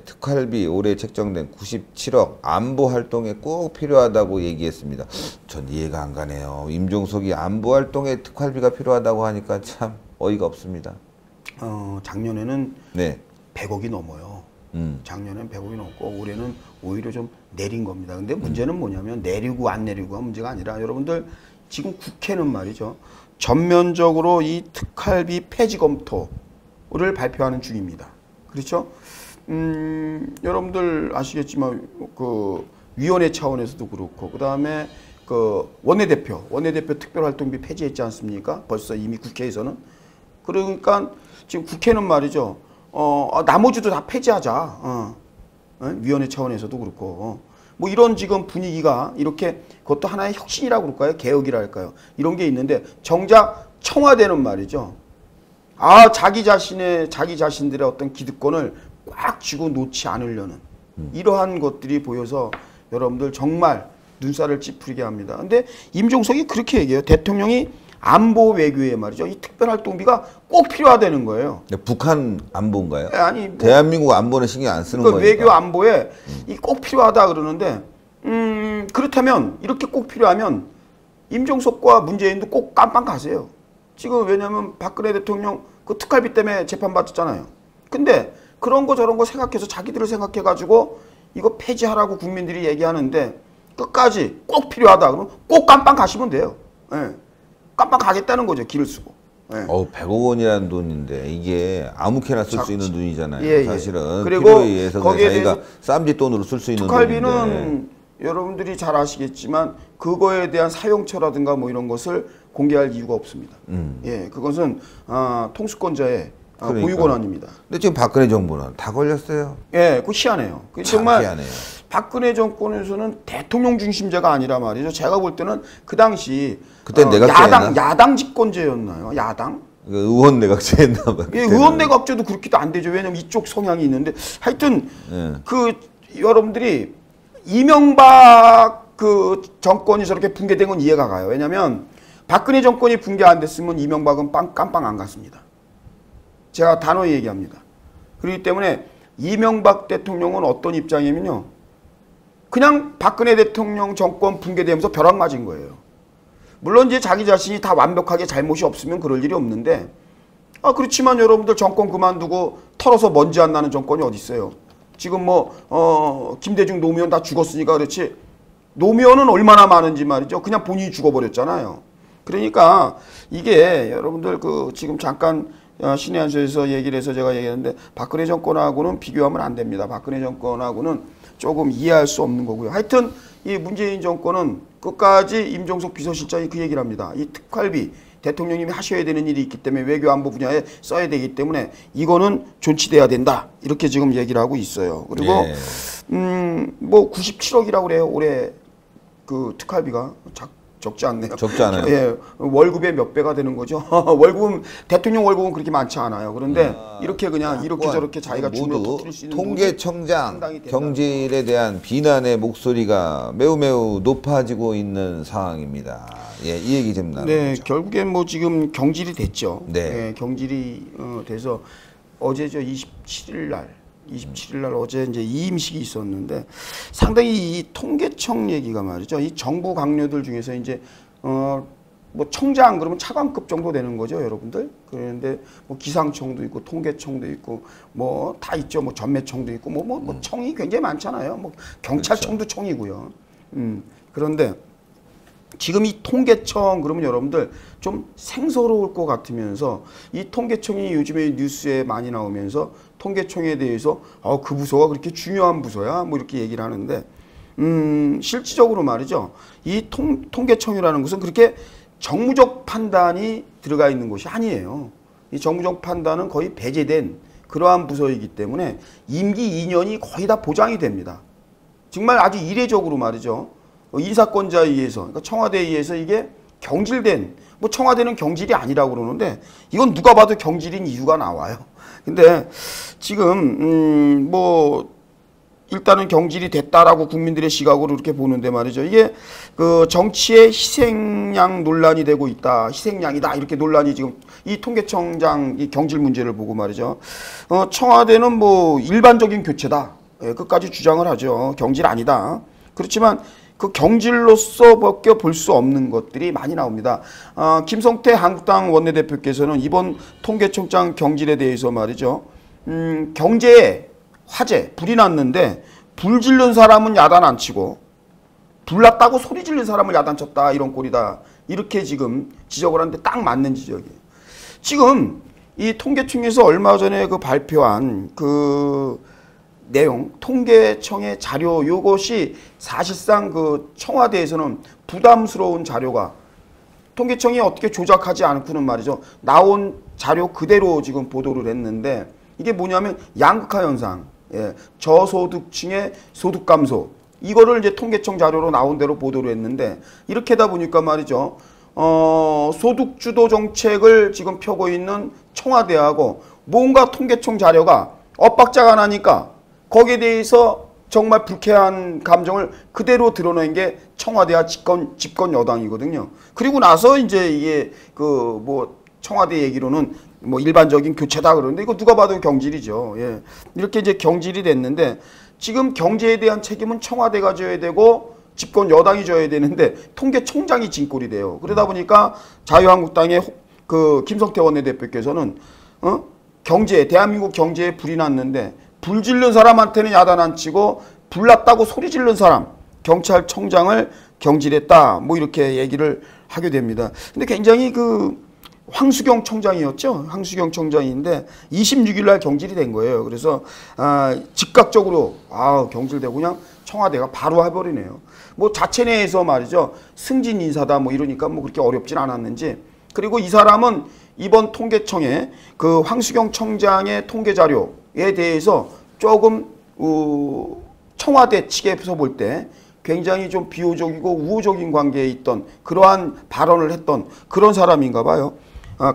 특활비 올해 책정된 97억 안보 활동에 꼭 필요하다고 얘기했습니다. 전 이해가 안 가네요. 임종석이 안보 활동에 특활비가 필요하다고 하니까 참 어이가 없습니다. 작년에는 네. 100억이 넘어요. 작년엔 100억이 넘고 올해는 오히려 좀 내린 겁니다. 근데 문제는 뭐냐면 내리고 안 내리고가 문제가 아니라 여러분들 지금 국회는 말이죠. 전면적으로 이 특활비 폐지 검토를 발표하는 중입니다. 그렇죠? 여러분들 아시겠지만 그 위원회 차원에서도 그렇고 그 다음에 그 원내대표 특별활동비 폐지했지 않습니까? 벌써 이미 국회에서는. 그러니까 지금 국회는 말이죠. 나머지도 다 폐지하자. 위원회 차원에서도 그렇고. 뭐 이런 지금 분위기가 이렇게 그것도 하나의 혁신이라고 그럴까요? 개혁이랄까요? 이런 게 있는데 정작 청와대는 말이죠. 자기 자신들의 어떤 기득권을 꽉 쥐고 놓지 않으려는 이러한 것들이 보여서 여러분들 정말 눈살을 찌푸리게 합니다. 근데 임종석이 그렇게 얘기해요. 대통령이 안보 외교에 말이죠. 이 특별활동비가 꼭 필요하다는 거예요. 북한 안보인가요? 아니 뭐, 대한민국 안보는 신경 안 쓰는 그러니까 거니까. 외교 안보에 이 꼭 필요하다 그러는데 그렇다면 이렇게 꼭 필요하면 임종석과 문재인도 꼭 깜빵 가세요. 지금 왜냐하면 박근혜 대통령 그 특활비 때문에 재판받았잖아요. 근데 그런 거 저런 거 생각해서 자기들을 생각해가지고 이거 폐지하라고 국민들이 얘기하는데 끝까지 꼭 필요하다 그러면 꼭 깜빵 가시면 돼요. 예. 깜빵 가겠다는 거죠. 길을 쓰고. 예. 100억 원이라는 돈인데 이게 아무렇게나 쓸 수 있는 돈이잖아요. 예. 사실은 그리고 필요에 의해서 거기에 자기가 쌈짓 돈으로 쓸 수 있는 특활비는 돈인데. 여러분들이 잘 아시겠지만 그거에 대한 사용처라든가 뭐 이런 것을 공개할 이유가 없습니다. 예, 그것은 통수권자의 그러니까. 고유 권한입니다. 근데 지금 박근혜 정부는 다 걸렸어요. 예, 그 희한해요. 정말 희한해요. 박근혜 정권에서는 대통령 중심제가 아니라 말이죠. 제가 볼 때는 그 당시 그때 내각제였나? 야당 집권제였나요? 야당? 의원 내각제였나 봐요. 예, 의원 내각제도 그렇게도 안 되죠. 왜냐면 이쪽 성향이 있는데 하여튼 그 여러분들이 이명박 그 정권이 저렇게 붕괴된 건 이해가 가요. 왜냐면 박근혜 정권이 붕괴 안 됐으면 이명박은 깜빵 안 갔습니다. 제가 단호히 얘기합니다. 그렇기 때문에 이명박 대통령은 어떤 입장이면요. 그냥 박근혜 대통령 정권 붕괴되면서 벼락 맞은 거예요. 물론 이제 자기 자신이 다 완벽하게 잘못이 없으면 그럴 일이 없는데 그렇지만 여러분들 정권 그만두고 털어서 먼지 안 나는 정권이 어디 있어요. 지금 뭐 김대중 노무현 다 죽었으니까 그렇지 노무현은 얼마나 많은지 말이죠. 그냥 본인이 죽어버렸잖아요. 그러니까 이게 여러분들 그 지금 잠깐 신의 한수에서 얘기를 해서 제가 얘기했는데 박근혜 정권하고는 비교하면 안 됩니다. 박근혜 정권하고는 조금 이해할 수 없는 거고요. 하여튼 이 문재인 정권은 끝까지 임종석 비서실장이 그 얘기를 합니다. 이 특활비 대통령님이 하셔야 되는 일이 있기 때문에 외교 안보 분야에 써야 되기 때문에 이거는 존치돼야 된다. 이렇게 지금 얘기를 하고 있어요. 그리고 뭐 97억이라고 그래요. 올해 그 특활비가 적지 않네요. 적지 않아요. 예, 월급의 몇 배가 되는 거죠. 월급은 대통령 월급은 그렇게 많지 않아요. 그런데 이렇게 그냥 이렇게 저렇게 자기가 주면 터뜨릴 수 있는 통계청장 경질에 대한 비난의 목소리가 매우 높아지고 있는 상황입니다. 예, 이 얘기 좀 나누죠. 네, 결국엔 뭐 지금 경질이 됐죠. 네, 네 경질이 돼서 어제죠 27일 날 어제 이제 이임식이 있었는데 상당히 이 통계청 얘기가 말이죠. 이 정부 강료들 중에서 이제 뭐 청장 그러면 차관급 정도 되는 거죠, 여러분들. 그런데 뭐 기상청도 있고 통계청도 있고 뭐 다 있죠. 뭐 전매청도 있고 뭐 청이 굉장히 많잖아요. 뭐 경찰청도 그렇죠. 청이고요. 그런데 지금 이 통계청 그러면 여러분들 좀 생소로울 것 같으면서 이 통계청이 요즘에 뉴스에 많이 나오면서 통계청에 대해서 그 부서가 그렇게 중요한 부서야 뭐 이렇게 얘기를 하는데 실질적으로 말이죠. 이 통계청이라는 것은 그렇게 정무적 판단이 들어가 있는 것이 아니에요. 이 정무적 판단은 거의 배제된 그러한 부서이기 때문에 임기 2년이 거의 다 보장이 됩니다. 정말 아주 이례적으로 말이죠. 인사권자에 의해서, 그러니까 청와대에 의해서 이게 경질된, 뭐 청와대는 경질이 아니라고 그러는데 이건 누가 봐도 경질인 이유가 나와요. 근데 지금 뭐 일단은 경질이 됐다라고 국민들의 시각으로 이렇게 보는데 말이죠. 이게 그 정치의 희생양 논란이 되고 있다. 희생양이다. 이렇게 논란이 지금 이 통계청장 이 경질 문제를 보고 말이죠. 청와대는 뭐 일반적인 교체다. 예, 끝까지 주장을 하죠. 경질 아니다. 그렇지만 그 경질로서밖에 볼 수 없는 것들이 많이 나옵니다. 김성태 한국당 원내대표께서는 이번 통계청장 경질에 대해서 말이죠. 경제에 화재, 불이 났는데 불 질른 사람은 야단 안 치고 불 났다고 소리 질른 사람을 야단 쳤다 이런 꼴이다. 이렇게 지금 지적을 하는데 딱 맞는 지적이에요. 지금 이 통계청에서 얼마 전에 그 발표한 그 내용, 통계청의 자료 요것이 사실상 그 청와대에서는 부담스러운 자료가 통계청이 어떻게 조작하지 않고는 말이죠. 나온 자료 그대로 지금 보도를 했는데 이게 뭐냐면 양극화 현상. 예, 저소득층의 소득 감소 이거를 이제 통계청 자료로 나온 대로 보도를 했는데 이렇게 하다 보니까 말이죠. 소득 주도 정책을 지금 펴고 있는 청와대하고 뭔가 통계청 자료가 엇박자가 나니까 거기에 대해서 정말 불쾌한 감정을 그대로 드러낸 게 청와대와 집권 여당이거든요. 그리고 나서 이제 이게 그 뭐 청와대 얘기로는 뭐 일반적인 교체다 그러는데 이거 누가 봐도 경질이죠. 예. 이렇게 이제 경질이 됐는데 지금 경제에 대한 책임은 청와대가 져야 되고 집권 여당이 져야 되는데 통계청장이 진 꼴이 돼요. 그러다 보니까 자유한국당의 그 김성태 원내대표께서는 경제 대한민국 경제에 불이 났는데 불 질른 사람한테는 야단 안 치고 불 났다고 소리 질른 사람 경찰청장을 경질했다 뭐 이렇게 얘기를 하게 됩니다. 근데 굉장히 그 황수경 청장이었죠. 황수경 청장인데 26일 날 경질이 된 거예요. 그래서 즉각적으로 경질되고 그냥 청와대가 바로 해버리네요. 뭐 자체 내에서 말이죠. 승진 인사다 뭐 이러니까 뭐 그렇게 어렵진 않았는지. 그리고 이 사람은 이번 통계청에 그 황수경 청장의 통계 자료에 대해서 조금 청와대 측에서 볼 때 굉장히 좀 비호적이고 우호적인 관계에 있던 그러한 발언을 했던 그런 사람인가 봐요.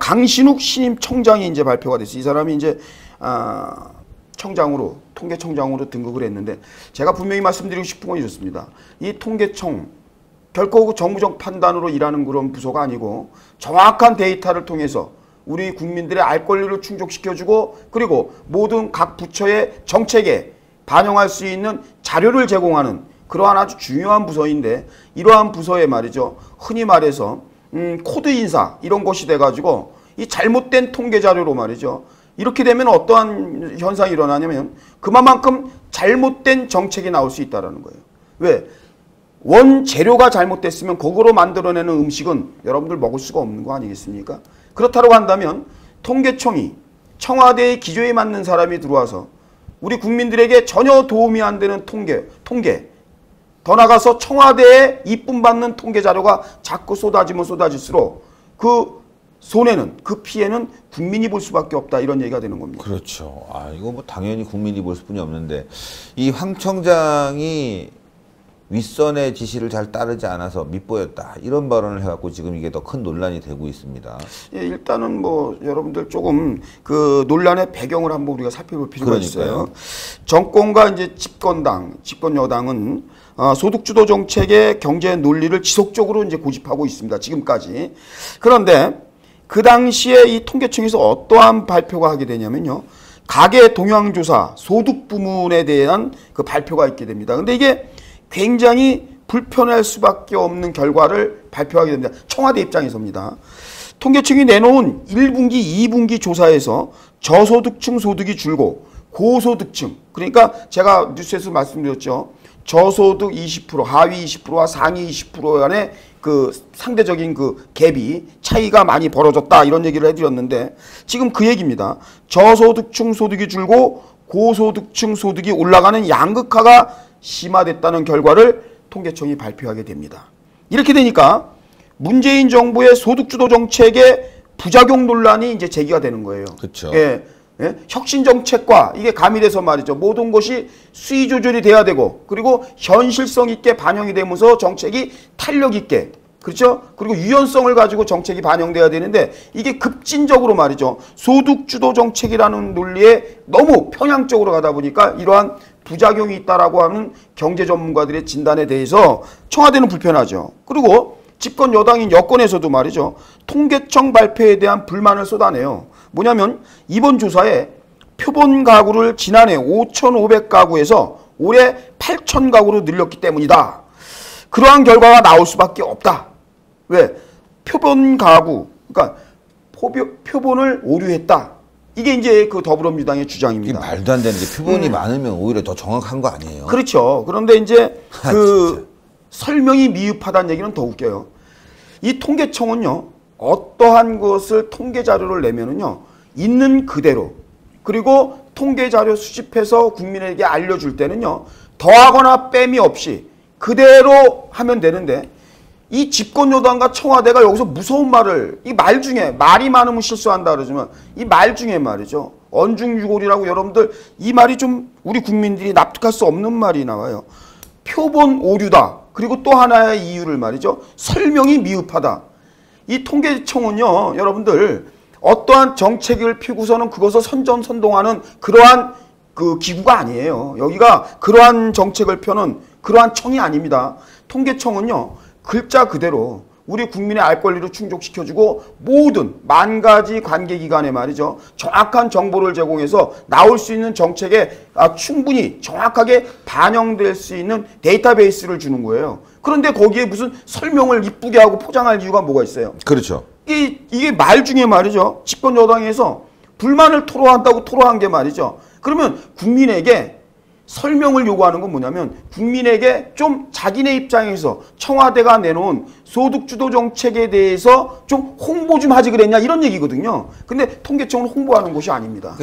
강신욱 신임 청장이 이제 발표가 됐어요. 이 사람이 이제 청장으로 통계청장으로 등극을 했는데 제가 분명히 말씀드리고 싶은 건 이렇습니다. 이 통계청 결코 정무적 판단으로 일하는 그런 부서가 아니고 정확한 데이터를 통해서 우리 국민들의 알 권리를 충족시켜주고 그리고 모든 각 부처의 정책에 반영할 수 있는 자료를 제공하는 그러한 아주 중요한 부서인데 이러한 부서에 말이죠. 흔히 말해서 코드 인사 이런 것이 돼가지고 이 잘못된 통계 자료로 말이죠. 이렇게 되면 어떠한 현상이 일어나냐면 그만큼 잘못된 정책이 나올 수 있다는 거예요. 왜? 원재료가 잘못됐으면 그거로 만들어내는 음식은 여러분들 먹을 수가 없는 거 아니겠습니까? 그렇다고 한다면 통계청이 청와대의 기조에 맞는 사람이 들어와서 우리 국민들에게 전혀 도움이 안 되는 통계 더 나가서 청와대에 이쁨 받는 통계 자료가 자꾸 쏟아지면 쏟아질수록 그 손해는 그 피해는 국민이 볼 수밖에 없다 이런 얘기가 되는 겁니다. 그렇죠. 이거 뭐 당연히 국민이 볼 수뿐이 없는데 이 황 청장이 윗선의 지시를 잘 따르지 않아서 밉보였다 이런 발언을 해갖고 지금 이게 더 큰 논란이 되고 있습니다. 예, 일단은 뭐 여러분들 조금 그 논란의 배경을 한번 우리가 살펴볼 필요가 있어요. 정권과 이제 집권 여당은 소득주도 정책의 경제 논리를 지속적으로 이제 고집하고 있습니다. 지금까지. 그런데 그 당시에 이 통계청에서 어떠한 발표가 하게 되냐면요. 가계 동향조사 소득 부문에 대한 그 발표가 있게 됩니다. 근데 이게 굉장히 불편할 수밖에 없는 결과를 발표하게 됩니다. 청와대 입장에서입니다. 통계청이 내놓은 1분기, 2분기 조사에서 저소득층 소득이 줄고 고소득층, 그러니까 제가 뉴스에서 말씀드렸죠. 저소득 20%, 하위 20%와 상위 20% 간의 그 상대적인 그 갭이 차이가 많이 벌어졌다 이런 얘기를 해드렸는데 지금 그 얘기입니다. 저소득층 소득이 줄고 고소득층 소득이 올라가는 양극화가 심화됐다는 결과를 통계청이 발표하게 됩니다. 이렇게 되니까 문재인 정부의 소득주도 정책의 부작용 논란이 이제 제기가 되는 거예요. 그렇죠. 예. 혁신 정책과 이게 가미돼서 말이죠. 모든 것이 수위 조절이 돼야 되고 그리고 현실성 있게 반영이 되면서 정책이 탄력 있게 그렇죠? 그리고 유연성을 가지고 정책이 반영돼야 되는데 이게 급진적으로 말이죠. 소득주도 정책이라는 논리에 너무 편향적으로 가다 보니까 이러한 부작용이 있다라고 하는 경제 전문가들의 진단에 대해서 청와대는 불편하죠. 그리고 집권 여당인 여권에서도 말이죠. 통계청 발표에 대한 불만을 쏟아내요. 뭐냐면 이번 조사에 표본 가구를 지난해 5,500가구에서 올해 8,000가구로 늘렸기 때문이다. 그러한 결과가 나올 수밖에 없다. 왜? 표본 가구, 그러니까 표본을 오류했다. 이게 이제 그 더불어민주당의 주장입니다. 이게 말도 안 되는 게 표본이 많으면 오히려 더 정확한 거 아니에요? 그렇죠. 그런데 이제 그 설명이 미흡하다는 얘기는 더 웃겨요. 이 통계청은요, 어떠한 것을 통계 자료를 내면은요, 있는 그대로, 그리고 통계 자료 수집해서 국민에게 알려줄 때는요, 더하거나 뺨이 없이 그대로 하면 되는데, 이 집권 여당과 청와대가 여기서 무서운 말을, 이 말 중에, 말이 많으면 실수한다 그러지만, 이 말 중에 말이죠. 언중유골이라고 여러분들, 이 말이 좀 우리 국민들이 납득할 수 없는 말이 나와요. 표본 오류다. 그리고 또 하나의 이유를 말이죠. 설명이 미흡하다. 이 통계청은요, 여러분들, 어떠한 정책을 피고서는 그것을 선전선동하는 그러한 그 기구가 아니에요. 여기가 그러한 정책을 펴는 그러한 청이 아닙니다. 통계청은요, 글자 그대로 우리 국민의 알 권리를 충족시켜주고 모든 만 가지 관계기관에 말이죠. 정확한 정보를 제공해서 나올 수 있는 정책에 충분히 정확하게 반영될 수 있는 데이터베이스를 주는 거예요. 그런데 거기에 무슨 설명을 이쁘게 하고 포장할 이유가 뭐가 있어요? 그렇죠. 이게 말 중에 말이죠. 집권 여당에서 불만을 토로한다고 토로한 게 말이죠. 그러면 국민에게 설명을 요구하는 건 뭐냐면 국민에게 좀 자기네 입장에서 청와대가 내놓은 소득주도 정책에 대해서 좀 홍보 좀 하지 그랬냐 이런 얘기거든요. 근데 통계청은 홍보하는 곳이 아닙니다.